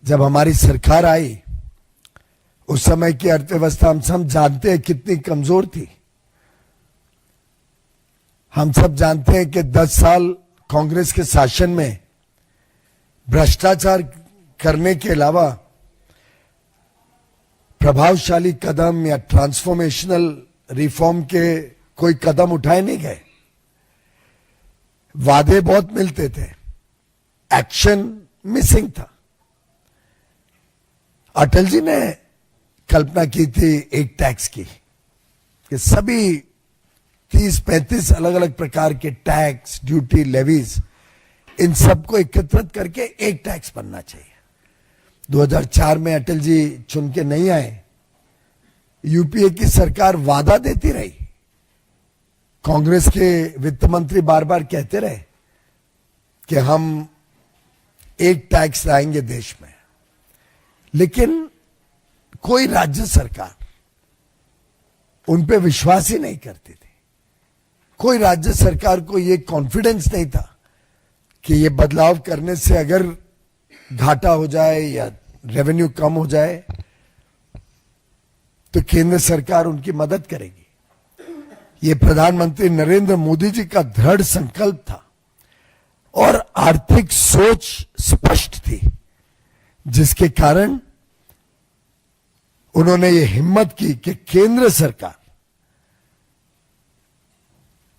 जब हमारी सरकार आई उस समय की अर्थव्यवस्था हम सब जानते हैं कितनी कमजोर थी। हम सब जानते हैं कि 10 साल कांग्रेस के शासन में भ्रष्टाचार करने के अलावा प्रभावशाली कदम या ट्रांसफॉर्मेशनल रिफॉर्म के कोई कदम उठाए नहीं गए। वादे बहुत मिलते थे, एक्शन मिसिंग था। अटल जी ने कल्पना की थी एक टैक्स की कि सभी 30-35 अलग अलग प्रकार के टैक्स, ड्यूटी, लेवीज, इन सबको एकत्रित करके एक टैक्स बनना चाहिए। 2004 में अटल जी चुन के नहीं आए। यूपीए की सरकार वादा देती रही। कांग्रेस के वित्त मंत्री बार बार कहते रहे कि हम एक टैक्स लाएंगे देश में, लेकिन कोई राज्य सरकार उन पे विश्वास ही नहीं करती थी। कोई राज्य सरकार को यह कॉन्फिडेंस नहीं था कि ये बदलाव करने से अगर घाटा हो जाए या रेवेन्यू कम हो जाए तो केंद्र सरकार उनकी मदद करेगी। ये प्रधानमंत्री नरेंद्र मोदी जी का दृढ़ संकल्प था और आर्थिक सोच स्पष्ट थी, जिसके कारण उन्होंने ये हिम्मत की कि केंद्र सरकार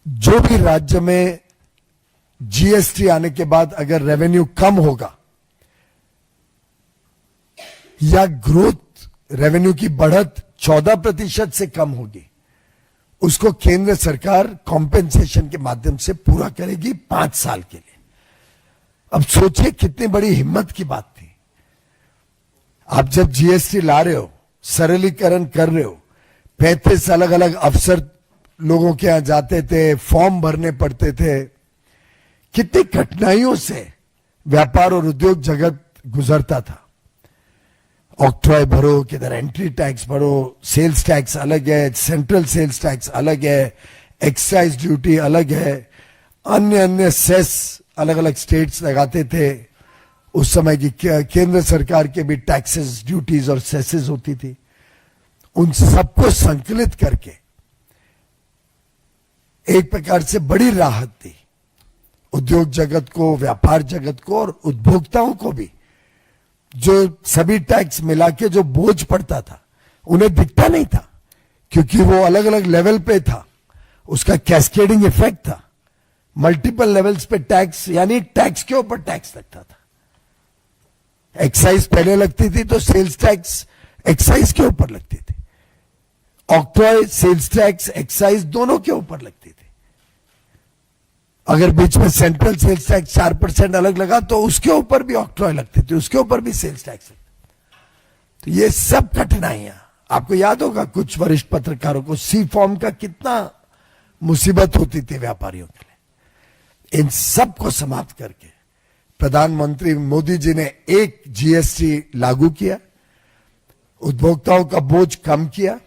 जो भी राज्य में जीएसटी आने के बाद अगर रेवेन्यू कम होगा या ग्रोथ रेवेन्यू की बढ़त 14% से कम होगी, उसको केंद्र सरकार कॉम्पेंसेशन के माध्यम से पूरा करेगी 5 साल के लिए। अब सोचिए कितनी बड़ी हिम्मत की बात थी। आप जब जीएसटी ला रहे हो, सरलीकरण कर रहे हो, 35 अलग अलग अफसर लोगों के यहां जाते थे, फॉर्म भरने पड़ते थे, कितनी कठिनाइयों से व्यापार और उद्योग जगत गुजरता था। ऑक्ट्रॉय भरो, किधर एंट्री टैक्स भरो, सेल्स टैक्स अलग है, सेंट्रल सेल्स टैक्स अलग है, एक्साइज ड्यूटी अलग है, अन्य अन्य सेस अलग अलग स्टेट्स लगाते थे। उस समय की केंद्र सरकार के भी टैक्सेस, ड्यूटीज और सेसेस होती थी। उन सबको संकलित करके एक प्रकार से बड़ी राहत दी उद्योग जगत को, व्यापार जगत को और उपभोक्ताओं को भी। जो सभी टैक्स मिला के जो बोझ पड़ता था उन्हें दिखता नहीं था, क्योंकि वो अलग अलग लेवल पे था, उसका कैस्केडिंग इफेक्ट था। मल्टीपल लेवल्स पे टैक्स, यानी टैक्स के ऊपर टैक्स लगता था। एक्साइज पहले लगती थी तो सेल्स टैक्स एक्साइज के ऊपर लगती थी। ऑक्ट्रॉय, सेल्स टैक्स, एक्साइज दोनों के ऊपर लगती थी। अगर बीच में सेंट्रल सेल्स टैक्स 4% अलग लगा तो उसके ऊपर भी ऑक्ट्रॉय लगती थी, उसके ऊपर भी सेल्स टैक्स लगता। तो ये सब कठिनाइयां, आपको याद होगा कुछ वरिष्ठ पत्रकारों को सी फॉर्म का कितना मुसीबत होती थी व्यापारियों के लिए। इन सब को समाप्त करके प्रधानमंत्री मोदी जी ने एक जीएसटी लागू किया, उपभोक्ताओं का बोझ कम किया।